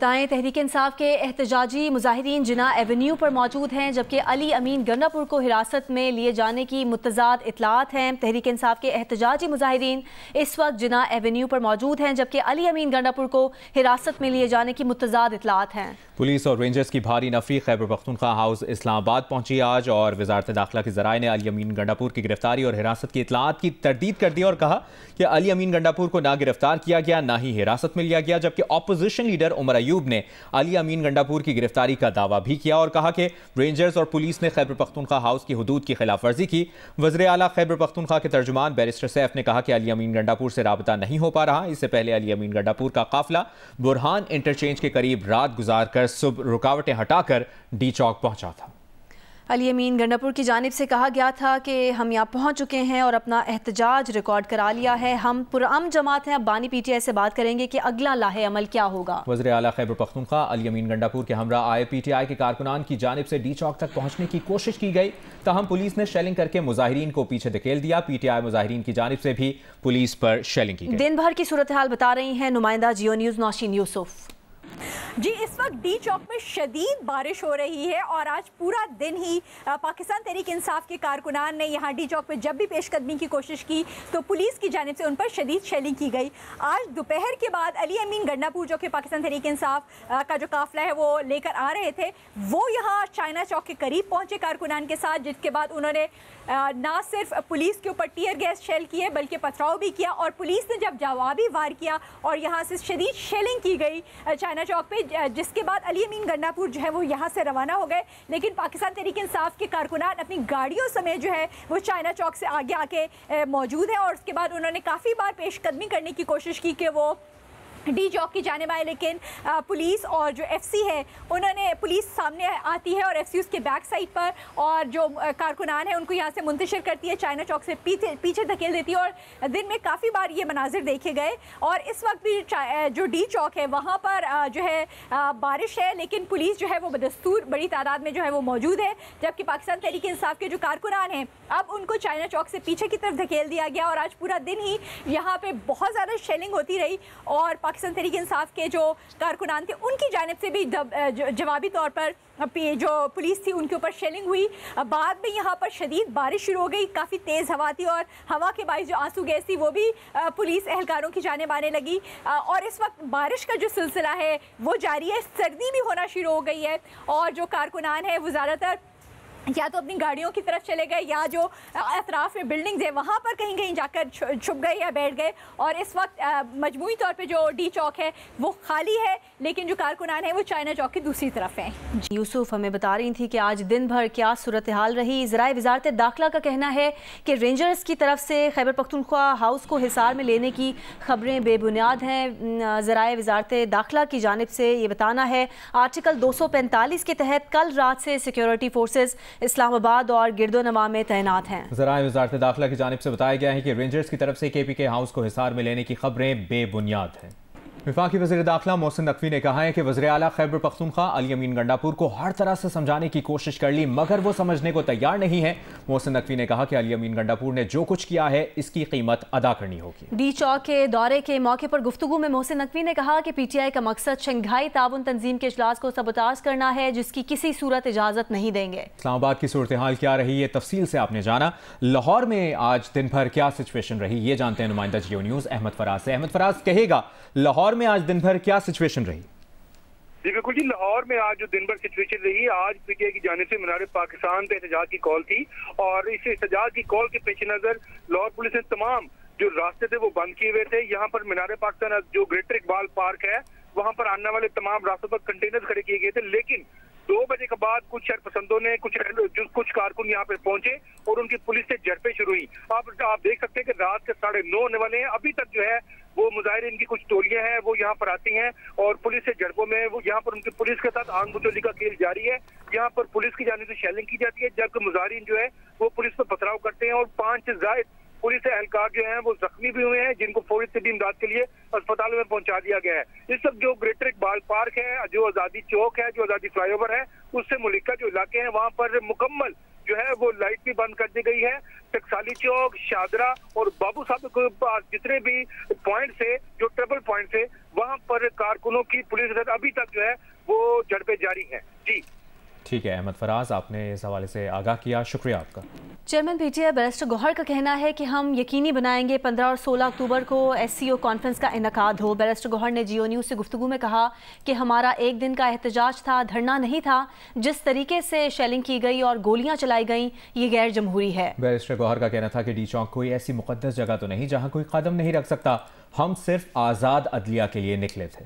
दाएं तहरीक इंसाफ के एहतजाजी मुजाहिरीन जिना एवेन्यू पर मौजूद हैं, जबकि अली अमीन गंडापुर को हिरासत में लिए जाने की मुतज़ाद इतलात हैं। तहरीक इंसाफ के एहतजाजी मुजाहिरीन इस वक्त जिना एवेन्यू पर मौजूद हैं, जबकि अली अमीन गंडापुर को हिरासत में लिए जाने की मुतज़ाद इतलात हैं। पुलिस और रेंजर्स की भारी नफरी खैबर पख्तूनख्वा हाउस इस्लामाबाद पहुंची आज, और वजारत दाखिला के ज़राए ने अली अमीन गंडापुर की गिरफ्तारी और हिरासत की इतलात की तरदीद कर दी और कहा कि अली अमीन गंडापुर को ना गिरफ्तार किया गया ना ही हिरासत में लिया गया, जबकि ऑपोजिशन लीडर उमर अयूब ने अली अमीन गंडापुर की गिरफ्तारी का दावा भी किया और कहा कि रेंजर्स और पुलिस ने खैबर पख्तूनख्वा हाउस की हुदूद की खिलाफ वर्जी की। वज़ीर आला खैबर पख्तूनख्वा के तर्जुमान बैरिस्टर सैफ ने कहा कि अली अमीन गंडापुर से राबता नहीं हो पा रहा। इससे पहले अली अमीन गंडापुर का काफिला बुरहान इंटरचेंज के करीब रात गुजार कर सुबह रुकावटें हटाकर डी चौक पहुंचा था। अली अमीन गंडापुर की जानिब से कहा गया था कि हम यहाँ पहुँच चुके हैं और अपना एहतजाज रिकॉर्ड करा लिया है, हम पुरअमन जमात हैं। अब बानी PTI से बात करेंगे कि अगला लाहे अमल क्या होगा। वज़ीर आला खैबर पख्तूनख्वा अली अमीन गंडापुर के हमरा आए PTI के कारकुनान की जानिब से डी चौक तक पहुँचने की कोशिश की गई, तहम पुलिस ने शेलिंग करके मुजाहिरीन को पीछे धकेल दिया। PTI मुजाहिरीन की जानिब से भी पुलिस पर शेलिंग की गई। दिन भर की सूरत हाल बता रही हैं नुमाइंदा जियो न्यूज़ नौशीन यूसुफ। जी, इस वक्त डी चौक में शदीद बारिश हो रही है और आज पूरा दिन ही पाकिस्तान तहरीक इंसाफ के कारकुनान ने यहाँ डी चौक पे जब भी पेशकदमी की कोशिश की तो पुलिस की जानिब से उन पर शदीद शेलिंग की गई। आज दोपहर के बाद अली अमीन गंडापुर जो कि पाकिस्तान तहरीक इंसाफ का जो काफिला है वो लेकर आ रहे थे, वो यहाँ चाइना चौक के करीब पहुँचे कारकुनान के साथ, जिसके बाद उन्होंने ना सिर्फ पुलिस के ऊपर टीयर गैस शेल किए बल्कि पथराव भी किया और पुलिस ने जब जवाबी वार किया और यहाँ से शदीद शेलिंग की गई चाइना चौक पे, जिसके बाद अली अमीन गंडापुर जो है वो यहाँ से रवाना हो गए। लेकिन पाकिस्तान तहरीक इंसाफ के कारकुनान अपनी गाड़ियों समेत जो है वो चाइना चौक से आगे आके मौजूद है और उसके बाद उन्होंने काफ़ी बार पेशकदमी करने की कोशिश की कि वो डी चौक की जाने आए, लेकिन पुलिस और जो FC है उन्होंने पुलिस सामने आती है और FC उसके बैक साइड पर और जो कारकुनान है उनको यहाँ से मुंतशिर करती है, चाइना चौक से पीछे धकेल देती है और दिन में काफ़ी बार ये मनाजिर देखे गए। और इस वक्त भी जो डी चौक है वहाँ पर जो है बारिश है, लेकिन पुलिस जो है वो बदस्तूर बड़ी तादाद में जो है वो मौजूद है, जबकि पाकिस्तान तहरीक इंसाफ के जो कारकुनान हैं अब उनको चाइना चौक से पीछे की तरफ धकेल दिया गया। और आज पूरा दिन ही यहाँ पर बहुत ज़्यादा शेलिंग होती रही और पाकिस्तान तहरीक इंसाफ के जो कारकुनान थे उनकी जानिब से भी जवाबी तौर पर जो पुलिस थी उनके ऊपर शेलिंग हुई। बाद में यहाँ पर शदीद बारिश शुरू हो गई, काफ़ी तेज़ हवा थी और हवा के बाइस जो आंसू गैस थी वो भी पुलिस एहलकारों की जानिब आने लगी। और इस वक्त बारिश का जो सिलसिला है वो जारी है, सर्दी भी होना शुरू हो गई है और जो कारकुनान है वो ज़्यादातर या तो अपनी गाड़ियों की तरफ चले गए या जो अतराफ़ में बिल्डिंग्स है वहाँ पर कहीं कहीं जाकर छुप गए या बैठ गए। और इस वक्त मजमूई तौर पे जो डी चौक है वो खाली है, लेकिन जो कारकुनान है वो चाइना चौक की दूसरी तरफ है। यूसुफ हमें बता रही थी कि आज दिन भर क्या सूरत हाल रही। ज़राए वज़ारत दाखिला का कहना है कि रेंजर्स की तरफ से खैबर पख्तूनख्वा हाउस को हिसार में लेने की खबरें बेबुनियाद हैं। ज़राए वज़ारत दाखिला की जानिब से ये बताना है आर्टिकल 245 के तहत कल रात से सिक्योरिटी फोर्सेस इस्लामाबाद और गिरदोनवा में तैनात हैं। ज़राए वज़ारत दाखिला की जानिब से बताया गया है कि रेंजर्स की तरफ से KPK हाउस को हिसार में लेने की खबरें बेबुनियाद हैं। वफाकी वज़ीर दाखिला मोहसिन नकवी ने कहा है कि वज़ीर आला खैबर पख्तूनख्वा अली अमीन गंडापुर को हर तरह से समझाने की कोशिश कर ली मगर वो समझने को तैयार नहीं है। मोहसिन नकवी ने कहा कि अली अमीन गंडापुर ने जो कुछ किया है इसकी कीमत अदा करनी होगी। डी चौक के दौरे के मौके पर गुफ्तगू में मोहसिन नकवी ने कहा कि PTI का मकसद शंघाई ताउन तंजीम के इजलास को सबोताज करना है, जिसकी किसी सूरत इजाज़त नहीं देंगे। इस्लामाबाद की सूरत हाल क्या रही है तफसील से आपने जाना। लाहौर में आज दिन भर क्या सिचुएशन रही ये जानते हैं नुमाइंदा जियो न्यूज़ अहमद फराज से। अहमद फराज कहेगा लाहौर में आज दिन भर क्या सिचुएशन रही? जी बिल्कुल जी, लाहौर में आज जो दिन भर सिचुएशन रही, आज PTI की जानिब से मीनार पाकिस्तान पे एहतजाज की कॉल थी और इस एहतजाज की कॉल के पेश नजर लाहौर पुलिस ने तमाम जो रास्ते थे वो बंद किए हुए थे। यहाँ पर मीनार पाकिस्तान जो ग्रेटर इकबाल पार्क है वहाँ पर आने वाले तमाम रास्तों पर कंटेनर खड़े किए गए थे, लेकिन 2 बजे के बाद कुछ शरपसंदों ने कुछ कारकुन यहाँ पे पहुंचे और उनकी पुलिस से झड़पें शुरू हुई। आप देख सकते हैं कि रात के 9:30 होने वाले हैं, अभी तक जो है वो मुजाहिरीन की कुछ टोलियां हैं वो यहाँ पर आती हैं और पुलिस से झड़पों में वो यहाँ पर उनकी पुलिस के साथ आग बुझौली का खेल जारी है। यहाँ पर पुलिस की जानिब से शेलिंग की जाती है जबकि मुजाहिरीन जो है वो पुलिस पर पथराव करते हैं और 5 से ज्यादा पुलिस एहलकार जो हैं वो जख्मी भी हुए हैं, जिनको फौरी तबी इमदाद के लिए अस्पतालों में पहुंचा दिया गया है। इस वक्त जो ग्रेटर इकबाल पार्क है, जो आज़ादी चौक है, जो आज़ादी फ्लाईओवर है, उससे मुलिका जो इलाके हैं वहाँ पर मुकम्मल जो है वो लाइट भी बंद कर दी गई है। टकसाली चौक, शादरा और बाबू साहब के पास जितने भी पॉइंट है, जो ट्रबल पॉइंट है, वहां पर कारकुनों की पुलिस अभी तक जो है वो झड़पें जारी हैं। जी ठीक है अहमद फराज, आपने इस हवाले से आगाह किया, शुक्रिया आपका। चेयरमैन पीटीआई बैरिस्टर गौहर का कहना है कि हम यकीनी बनाएंगे 15 और 16 अक्टूबर को SCO कॉन्फ्रेंस का इनेकाद हो। बैरिस्टर गौहर ने जियो न्यूज़ से गुफ्तगू में कहा कि हमारा एक दिन का एहतजाज था, धरना नहीं था। जिस तरीके से शेलिंग की गई और गोलियां चलाई गई, ये गैर जमहूरी है। बैरिस्टर गौहर का कहना था कि डी चौक कोई ऐसी मुकद्दस जगह तो नहीं जहाँ कोई कदम नहीं रख सकता, हम सिर्फ आज़ाद अदलिया के लिए निकले थे।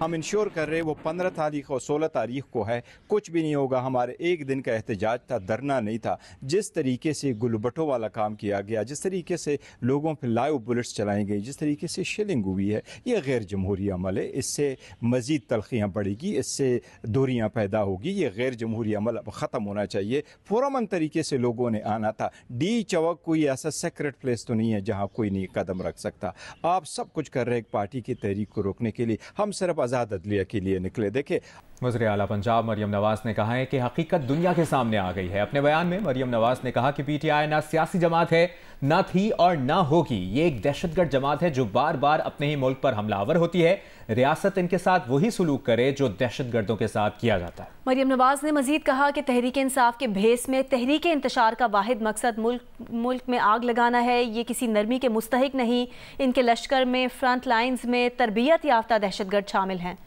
हम इंश्योर कर रहे वो 15 तारीख और 16 तारीख को है, कुछ भी नहीं होगा। हमारे एक दिन का एहतजाज था, धरना नहीं था। जिस तरीके से गुलबटों वाला काम किया गया, जिस तरीके से लोगों पर लाइव बुलेट्स चलाई गई, जिस तरीके से शेलिंग हुई है, ये गैर जमहूरी अमल है। इससे मज़ीद तलखियाँ बढ़ेगी, इससे दूरियाँ पैदा होगी। ये गैर जमहूरी अमल अब ख़त्म होना चाहिए। पुरअमन तरीके से लोगों ने आना था। डी चौक कोई ऐसा सेक्रेट प्लेस तो नहीं है जहाँ कोई नहीं कदम रख सकता। आप सब कुछ कर रहे हैं एक पार्टी की तहरीक को रोकने के लिए, हम सिर्फ आज़ाद अदलिया के लिए निकले। देखे वज़ीर आला पंजाब मरियम नवाज़ ने कहा है कि हकीकत दुनिया के सामने आ गई है। अपने बयान में मरियम नवाज़ ने कहा कि PTI ना सियासी जमात है, ना थी और ना होगी। ये एक दहशतगर्द जमात है जो बार बार अपने ही मुल्क पर हमलावर होती है। रियासत इनके साथ वही सलूक करे जो दहशतगर्दों के साथ किया जाता है। मरियम नवाज़ ने मजीद कहा कि तहरीक इंसाफ के भेस में तहरीक इंतशार का वाहिद मकसद मुल्क में आग लगाना है। ये किसी नरमी के मुस्तहिक नहीं। इनके लश्कर में फ्रंट लाइन्स में तरबियत याफ्ता दहशतगर्द शामिल हैं।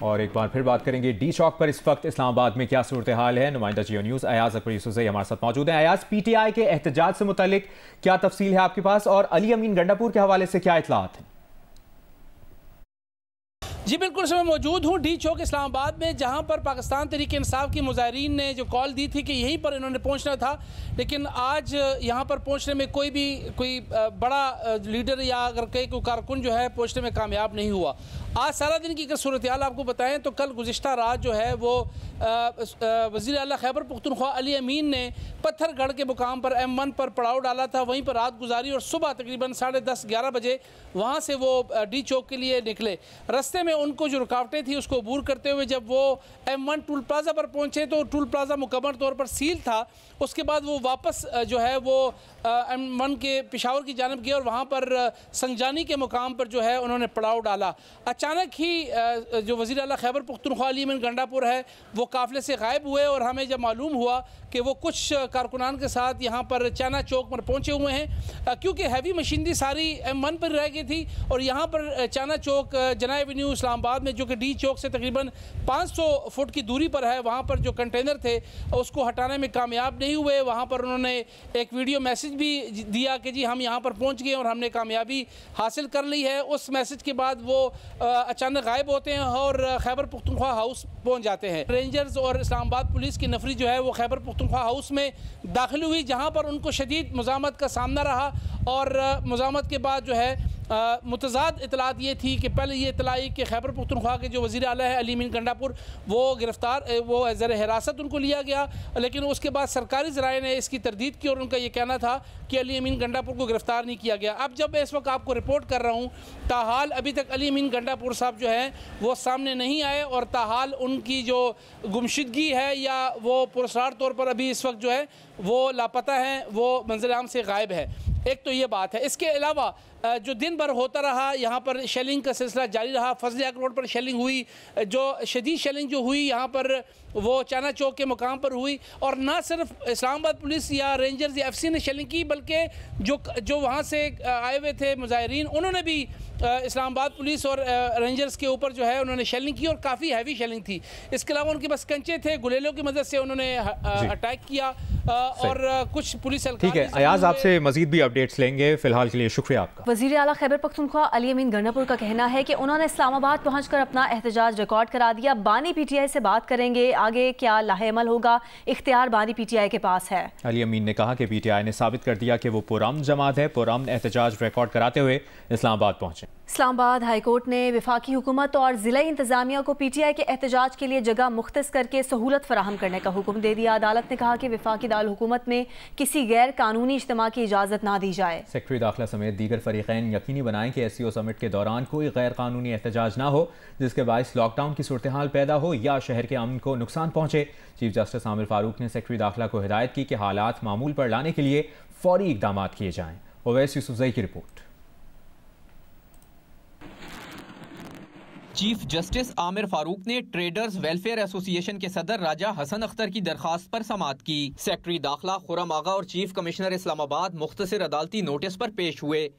और एक बार फिर बात करेंगे डी चौक पर इस वक्त इस्लामाबाद में क्या सूरत हाल है। नुमाइंदा जियो न्यूज़ अयाज अकबर यूसुफ हमारे साथ मौजूद है। अयाज, PTI के एहतजाज से मुतालिक क्या तफसील है आपके पास और अली अमीन गंडापुर के हवाले से क्या इतलात हैं? जी बिल्कुल, मैं मौजूद हूँ डी चौक इस्लामाबाद में, जहाँ पर पाकिस्तान तहरीक इंसाफ के मुजाहिरीन ने जो कॉल दी थी कि यहीं पर इन्होंने पहुँचना था, लेकिन आज यहाँ पर पहुँचने में कोई बड़ा लीडर या अगर कोई कारकुन जो है पहुँचने में कामयाब नहीं हुआ। आज सारा दिन की अगर सूरत हाल आपको बताएं तो कल गुज़िश्ता रात जो है वो वज़ीर आला खैबर पख्तूनख्वा अली अमीन ने पत्थरगढ़ के मुकाम पर M1 पर पड़ाव डाला था, वहीं पर रात गुजारी और सुबह तकरीबन 10:30-11 बजे वहाँ से वो डी चौक के लिए निकले। रस्ते में उनको जो रुकावटें थी उसको अबूर करते हुए जब वो M1 टूल प्लाजा पर पहुँचे तो टूल प्लाजा मुकम्मल तौर पर सील था। उसके बाद वो वापस जो है वो M1 के पेशावर की जानब गए और वहाँ पर संगजानी के मुकाम पर जो है उन्होंने पड़ाव डाला। अचानक ही जो वज़ीर आला खैबर पख्तूनख्वा अली अमीन गंडापुर है वो काफ़िले से गायब हुए और हमें जब मालूम हुआ कि वो कुछ कारकुनान के साथ यहाँ पर चाना चौक पर पहुँचे हुए हैं, क्योंकि हैवी मशीनरी सारी M1 पर रह गई थी और यहाँ पर चाना चौक जना एवेन्यू इस्लामाबाद में, जो कि डी चौक से तकरीबन 500 फुट की दूरी पर है, वहाँ पर जो कंटेनर थे उसको हटाने में कामयाब नहीं हुए। वहाँ पर उन्होंने एक वीडियो मैसेज भी दिया कि जी हम यहाँ पर पहुँच गए और हमने कामयाबी हासिल कर ली है। उस मैसेज के बाद वो अचानक गायब होते हैं और खैबर पख्तूनख्वा हाउस पहुँच जाते हैं। रेंजर्स और इस्लामाबाद पुलिस की नफरी जो है वो खैबर पख्तूनख्वा हाउस में दाखिल हुई, जहाँ पर उनको शदीद मुज़ामत का सामना रहा और मुज़ामत के बाद जो है मुतज़ाद इतलात ये थी कि पहले ये इतला आई कि खैबर पख्तूनख्वा के जो वज़ीर आला है अली अमीन गंडापुर वो गिरफ़्तार, वो ज़र हिरासत उनको लिया गया, लेकिन उसके बाद सरकारी ज़राए ने इसकी तरदीद की और उनका ये कहना था कि अली अमीन गंडापुर को गिरफ़्तार नहीं किया गया। अब जब मैं इस वक्त आपको रिपोर्ट कर रहा हूँ, ताहाल अभी तक अली अमीन गंडापुर साहब जो हैं वो सामने नहीं आए और ताहाल उनकी जो गुमशुदगी है या वो पुरस्कार तौर पर अभी इस वक्त जो है वो लापता हैं, वो मंज़र आम से गायब है। एक तो ये बात है। इसके अलावा जो दिन भर होता रहा, यहाँ पर शेलिंग का सिलसिला जारी रहा। फजल हक रोड पर शेलिंग हुई, जो शदीद शेलिंग जो हुई यहाँ पर वो चाना चौक के मुकाम पर हुई और ना सिर्फ इस्लामाबाद पुलिस या रेंजर्स या FC ने शेलिंग की, बल्कि जो वहाँ से आए हुए थे मुजाहिरीन उन्होंने भी इस्लामाबाद पुलिस और रेंजर्स के ऊपर जो है उन्होंने शेलिंग की और काफ़ी हैवी शेलिंग थी। इसके अलावा उनके पास कंचे थे, गुलेलों की मदद से उन्होंने अटैक किया और कुछ पुलिस। ठीक है अयाज, आपसे मजीद भी अपडेट्स लेंगे, फिलहाल के लिए शुक्रिया आपका। वज़ीर आला खैबर पख्तूनख्वा अली अमीन गंडापुर का कहना है कि उन्होंने इस्लामाबाद पहुंचकर अपना एहतजाज रिकॉर्ड करा दिया। बानी PTI से बात करेंगे, आगे क्या लाहेअमल होगा, इख्तियार बानी PTI के पास है। अली अमीन ने कहा कि PTI ने साबित कर दिया कि वो पुरअमन जमात है। पुरअमन एहतजाज रिकॉर्ड कराते हुए इस्लामाबाद पहुंचे। इस्लामाबाद हाईकोर्ट ने वफाकी हुकूमत और ज़िला इंतज़ामिया को PTI के एहतजाज के लिए जगह मुख्तस करके सहूलत फराहम करने का हुक्म दे दिया। अदालत ने कहा कि वफाकी दारुल हुकूमत में किसी गैर कानूनी इज्तिमा की इजाज़त ना दी जाए। सेक्रेटरी दाखिला समेत दीगर फरीक़ैन यकीनी बनाएं कि SCO समिट के दौरान कोई गैर कानूनी एहतजाज ना हो जिसके बायस लॉकडाउन की सूरत हाल पैदा हो या शहर के अमन को नुकसान पहुँचे। चीफ जस्टिस आमिर फारूक ने सेक्रेटरी दाखिला को हिदायत की कि हालात मामूल पर लाने के लिए फौरी इक़दाम किए जाएँ। ओवैस यूसुफ़ज़ई की report. Chief justice Aamir Farooq ने ट्रेडर्स वेलफेयर एसोसिएशन के सदर राजा हसन अख्तर की दरखास्त पर समाअत की। सेक्रेटरी दाखिला खुर्रम आगा और चीफ कमिश्नर इस्लामाबाद मुख्तसर अदालती नोटिस पर पेश हुए।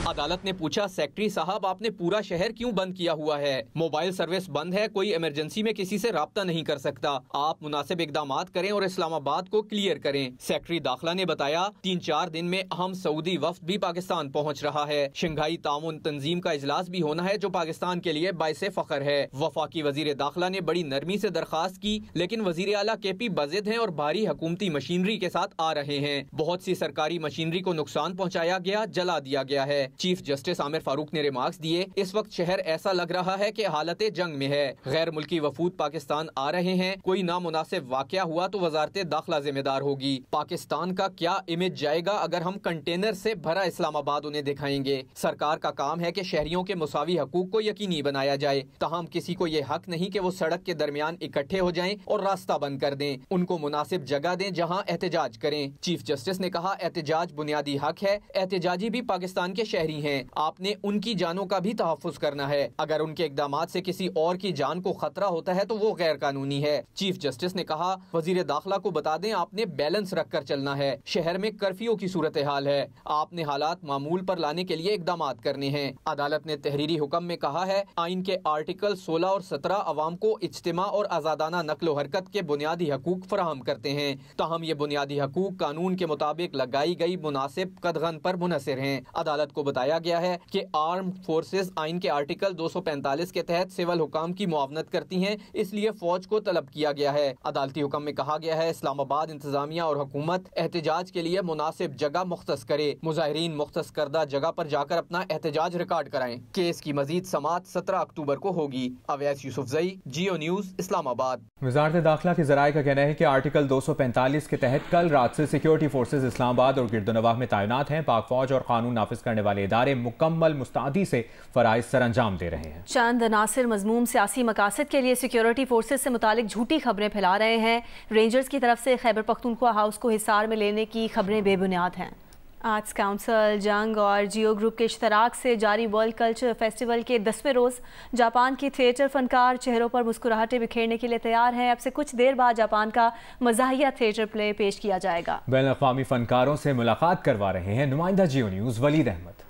अदालत ने पूछा, सेक्रेटरी साहब आपने पूरा शहर क्यों बंद किया हुआ है? मोबाइल सर्विस बंद है, कोई इमरजेंसी में किसी से राब्ता नहीं कर सकता। आप मुनासिब इकदामात करें और इस्लामाबाद को क्लियर करें। सेक्रेटरी दाखिला ने बताया 3-4 दिन में अहम सऊदी वफ्द भी पाकिस्तान पहुँच रहा है। शंघाई ताउन तंजीम का इजलास भी होना है जो पाकिस्तान के लिए बाइसे फख्र है। वफाकी वजीर दाखिला ने बड़ी नरमी से दरखास्त की, लेकिन वजीर आला KP बजिद हैं और भारी हुकूमती मशीनरी के साथ आ रहे हैं। बहुत सी सरकारी मशीनरी को नुकसान पहुँचाया गया, जला दिया गया है। चीफ जस्टिस आमिर फारूक ने रिमार्क्स दिए, इस वक्त शहर ऐसा लग रहा है कि हालत जंग में है। गैर मुल्की वफूद पाकिस्तान आ रहे हैं, कोई नामुनासिब वाकया हुआ तो वजारत दाखिला जिम्मेदार होगी। पाकिस्तान का क्या इमेज जाएगा अगर हम कंटेनर से भरा इस्लामाबाद उन्हें दिखाएंगे। सरकार का काम है कि शहरियों के मुसावी हकूक को यकीनी बनाया जाए। तहम किसी को ये हक नहीं कि वो सड़क के दरमियान इकट्ठे हो जाएं और रास्ता बंद कर दें। उनको मुनासिब जगह दें जहां एहतजाज करें। चीफ जस्टिस ने कहा, एहतजाज बुनियादी हक है, एहतजाजी भी पाकिस्तान के शहरी हैं। आपने उनकी जानों का भी तहफ़्फ़ुज़ करना है। अगर उनके इक़दामात से किसी और की जान को खतरा होता है तो वो गैर कानूनी है। चीफ जस्टिस ने कहा, वजीर दाखिला को बता दें आपने बैलेंस रख कर चलना है। शहर में कर्फ्यू की सूरत हाल है, आपने हालात मामूल पर लाने के लिए इक़दामात करने हैं। अदालत ने तहरीरी हुक्म में कहा है, आइन के आर्टिकल 16 और 17 अवाम को इज्तिमा और आज़ादाना नक्लो हरकत के बुनियादी हकूक फराहम करते हैं। ताहम ये बुनियादी हकूक कानून के मुताबिक लगाई गई मुनासिब कदगन पर मुनहसिर हैं। अदालत को बताया गया है कि आर्म फोर्सेस आइन के आर्टिकल 245 के तहत सिविल हुकाम की मुआवनत करती हैं, इसलिए फौज को तलब किया गया है। अदालती हुक्म में कहा गया है, इस्लामाबाद इंतजामिया और हुकूमत एहतजाज के लिए मुनासिब जगह मुख्तस करे। मुजाहिरीन मुख्तस करदा जगह पर जाकर अपना एहतजाज रिकॉर्ड कराएं। केस की मजीद समाअत 17 अक्टूबर को होगी। अवैस यूसुफ़ज़ई, जियो न्यूज़, इस्लामाबाद। वज़ारत दाखिला के ज़राए का कहना है कि आर्टिकल 245 के तहत कल रात से सिक्योरिटी फोर्सेज इस्लामाबाद और गिरदोनवाह में तैनात हैं। पाक फौज और कानून नाफिज करने वाले इदारे मुकम्मल मुस्तैदी से फराइज़ सरअंजाम दे रहे हैं। चंद अनासिर मज़मूम सियासी मकासद के लिए सिक्योरिटी फोर्सेज से मुतालिक झूठी खबरें फैला रहे हैं। रेंजर्स की तरफ से खैबर पख्तूनख्वा हाउस को हिसार में लेने की खबरें बेबुनियाद हैं। आर्ट्स काउंसिल, जंग और जियो ग्रुप के इश्तराक से जारी वर्ल्ड कल्चर फेस्टिवल के 10वें रोज़ जापान के थिएटर फनकार चेहरों पर मुस्कुराहटें बिखेरने के लिए तैयार हैं। अब से कुछ देर बाद जापान का मज़ाहिया थिएटर प्ले पेश किया जाएगा। बैनुल-अक़वामी फनकारों से मुलाकात करवा रहे हैं नुमाइंदा जियो न्यूज़ वलीद अहमद।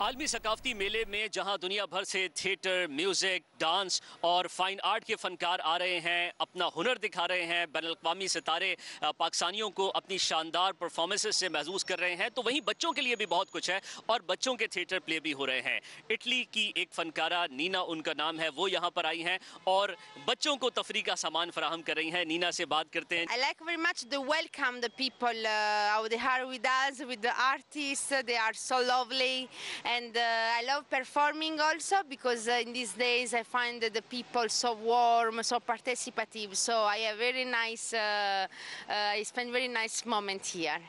आलमी सकाफती मेले में जहां दुनिया भर से थिएटर, म्यूजिक, डांस और फाइन आर्ट के फनकार आ रहे हैं, अपना हुनर दिखा रहे हैं, बैनुल-अक़वामी सितारे पाकिस्तानियों को अपनी शानदार परफॉर्मेंसेस से महसूस कर रहे हैं, तो वहीं बच्चों के लिए भी बहुत कुछ है और बच्चों के थिएटर प्ले भी हो रहे हैं। इटली की एक फनकारा नीना उनका नाम है, वो यहाँ पर आई हैं और बच्चों को तफरी का सामान फराहम कर रही हैं। नीना से बात करते हैं। I like very much the welcome, the people how they are with us, with the artists, they are so lovely. And I love performing also because in these days I find the people so warm, so participative. So I have very nice, I spend very nice moment here.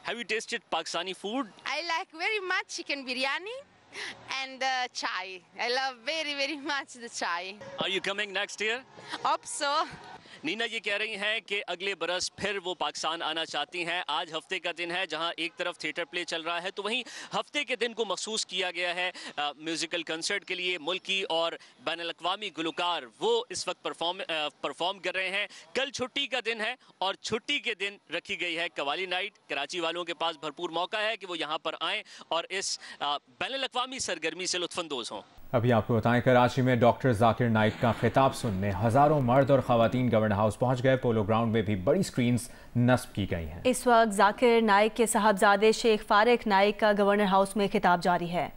Have you tasted Pakistani food? I like very much chicken biryani and chai. I love very much the chai. Are you coming next year? Hope so. Neena ये कह रही हैं कि अगले बरस फिर वो पाकिस्तान आना चाहती हैं। आज हफ्ते का दिन है जहां एक तरफ थिएटर प्ले चल रहा है, तो वहीं हफ्ते के दिन को मखसूस किया गया है म्यूजिकल कंसर्ट के लिए। मुल्की और बैनुल-अक़वामी गुलकार वो इस वक्त परफॉर्म कर रहे हैं। कल छुट्टी का दिन है और छुट्टी के दिन रखी गई है कवाली नाइट। कराची वालों के पास भरपूर मौका है कि वो यहाँ पर आएँ और इस बैनुल-अक़वामी सरगर्मी से लुत्फ़अंदोज़ हों। अभी आपको बताएं, कराची में डॉक्टर जाकिर नाइक का खिताब सुनने हज़ारों मर्द और ख़वातीन गवर्नर हाउस पहुंच गए। पोलो ग्राउंड में भी बड़ी स्क्रीन्स नस्ब की गई हैं। इस वक्त जाकिर नाइक के साहबजादे शेख फारिक नाइक का गवर्नर हाउस में खिताब जारी है।